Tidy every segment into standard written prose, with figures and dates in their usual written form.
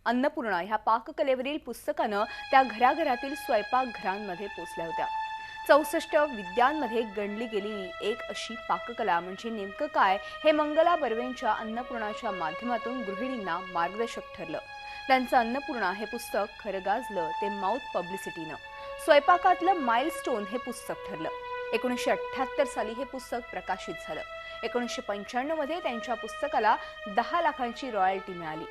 अन्नपूर्णा ह्या पाककलेवरील पुस्तकानं त्या घराघरातील स्वयंपाकघरांमध्ये पोचल्या होत्या। 64 विद्यांमध्ये गणली गेलेली एक अशी पाककला म्हणजे नेमकं काय हे मंगला बर्वेंच्या अन्नपूर्णाच्या माध्यमातून गृहिणींना मार्गदर्शक ठरलं। त्यांचं अन्नपूर्णा हे पुस्तक खरं गाजलं ते माउथ पब्लिसिटीनं। स्वयंपाकातलं माइलस्टोन हे पुस्तक ठरलं। 1978 साली हे पुस्तक प्रकाशित झालं। 1995 मध्ये त्यांच्या पुस्तकाला 10 लाखांची रॉयल्टी मिळाली।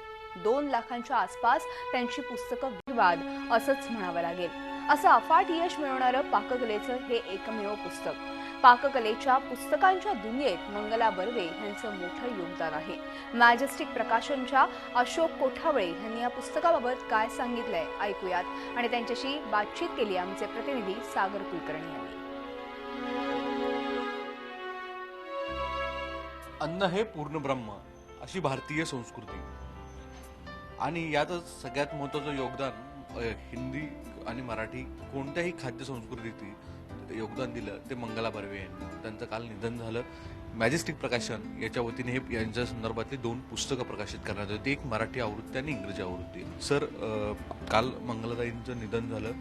2 लाखांच्या आसपास त्यांची पुस्तकं विवाद असंच म्हणावं लागेल। असं अफाट यश मिळवणारं पाककलेचं हे एकमेव पुस्तक। पाककलेच्या पुस्तकांच्या दुनियेत मंगला बर्वे यांचं मोठं योगदान आहे। मॅजेस्टिक प्रकाशनच्या अशोक कोठावळे यांनी या पुस्तकाबाबत काय सांगितलंय ऐकूयात आणि त्यांच्याशी बातचीत केली आमचे प्रतिनिधी सागर कुलकर्णी यांनी। अन्न हे पूर्ण ब्रह्म अशी भारतीय संस्कृती आणि यातच सगळ्यात महत्त्वाचं योगदान हिंदी आणि मराठी कोणत्याही खाद्य संस्कृतीत योगदान दिलं ते मंगला बर्वे यांनी। त्यांचं काल निधन झालं। मॅजेस्टिक प्रकाशन याच्या वतीने हे यांच्या संदर्भातली 2 पुस्तकं प्रकाशित करण्यात आली, एक मराठी आवृत्ती आणि इंग्रजी आवृत्ती। सर, काल मंगलाताईंचं निधन झालं।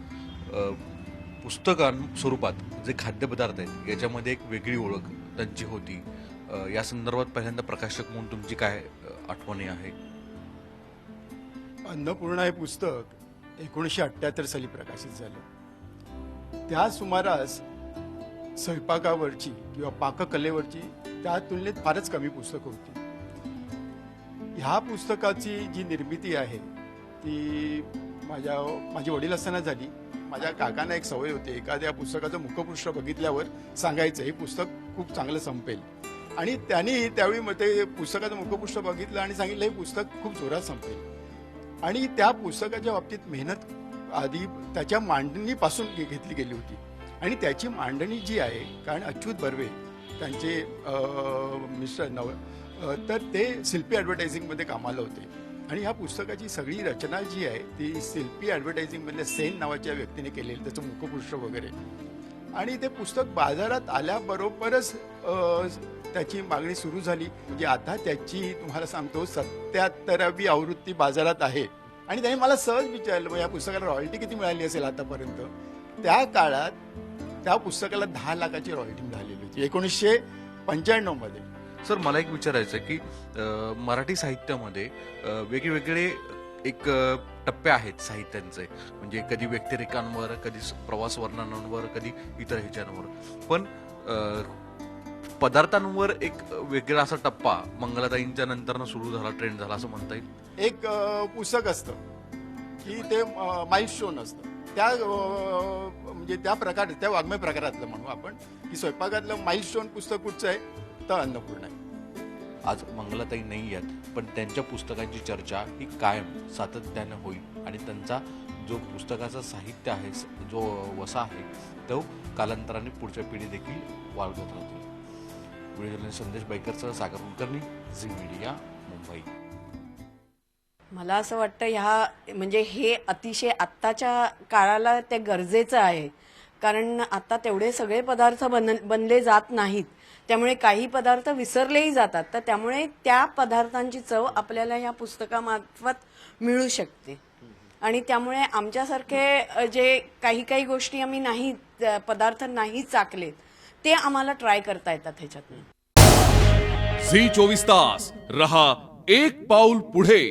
पुस्तकां स्वरूपात जे खाद्यपदार्थ आहेत याच्यामध्ये एक वेगळी ओळख त्यांची होती। या संदर्भात पहिल्यांदा प्रकाशक म्हणून तुमची काय आठवणी आहे? अन्नपूर्णा हे पुस्तक 1978 साली प्रकाशित झालं। त्या सुमारास स्वयंपाकावरची किंवा पाककलेवरची त्या तुलनेत फारच कमी पुस्तकं होती। ह्या पुस्तकाची जी निर्मिती आहे ती माझे वडील असताना झाली। माझ्या काकांना एक सवय होती, एखाद्या पुस्तकाचं मुखपृष्ठ बघितल्यावर सांगायचं हे पुस्तक खूप चांगलं संपेल, आणि त्यांनी त्यावेळी ते पुस्तकाचं मुखपृष्ठ बघितलं आणि सांगितलं हे पुस्तक खूप जोरात संपेल। आणि त्या पुस्तकाच्या बाबतीत मेहनत आधी त्याच्या मांडणीपासून घेतली गेली होती, आणि त्याची मांडणी जी आहे, कारण अच्युत बर्वे त्यांचे मिस्टर तर ते शिल्पी ॲडव्हर्टायझिंगमध्ये कामाला होते, आणि ह्या पुस्तकाची सगळी रचना जी आहे ती शिल्पी ॲडव्हर्टायझिंगमधल्या सेन नावाच्या व्यक्तीने केलेली, त्याचं मुखपृष्ठ वगैरे। आणि ते पुस्तक बाजारात आल्याबरोबरच त्याची मागणी सुरू झाली। म्हणजे आता त्याची तुम्हाला सांगतो 77वी आवृत्ती बाजारात आहे। आणि त्याने मला सहज विचारलं या पुस्तकाला रॉयल्टी किती मिळाली असेल आतापर्यंत। त्या काळात त्या पुस्तकाला 10 लाखाची रॉयल्टी मिळालेली होती 1995 मध्ये। सर, मला एक विचारायचं की मराठी साहित्यामध्ये वेगवेगळे एक टप्पे आहेत साहित्यांचे, म्हणजे कधी व्यक्तिरेखांवर, कधी प्रवास वर्णनांवर, कधी इतर ह्याच्यांवर, पण पदार्थांवर एक वेगळा असा टप्पा मंगलाताईंच्या नंतर सुरू झाला, ट्रेंड झाला असं म्हणता येईल। एक पुस्तक असतं की ते माइलस्टोन असतं, त्या म्हणजे त्या प्रकार, त्या वाङ्मय प्रकारातलं म्हणू आपण की स्वयंपाकातलं माइलस्टोन पुस्तक कुठचं आहे तर अन्नपूर्णा आहे। आज मंगलाताई नाही आहेत, पण त्यांच्या पुस्तकांची चर्चा ही कायम सातत्यानं होईल, आणि त्यांचा जो पुस्तकाचं साहित्य आहे, जो वसा आहे, तो कालांतराने पुढच्या पिढी देखील वाढवत राहतील। व्हिडिओ संदेश बाईकरसह सागर कुलकर्णी, झी मीडिया, मुंबई। मला असं वाटतं म्हणजे हे अतिशय आत्ताच्या काळाला ते गरजेचं आहे, कारण आता तेवढे सगळे पदार्थ बनले जात नाहीत, त्यामुळे काही पदार्थ विसरलेही जातात, तर त्यामुळे त्या पदार्थांची चव आपल्याला या पुस्तकामार्फत मिळू शकते। आणि त्यामुळे आमच्यासारखे जे काही गोष्टी आम्ही पदार्थ नाही चाकलेत ते आम्हाला ट्राय करता येतात ह्याच्यातून। झी 24 तास रहा एक पाऊल पुढे।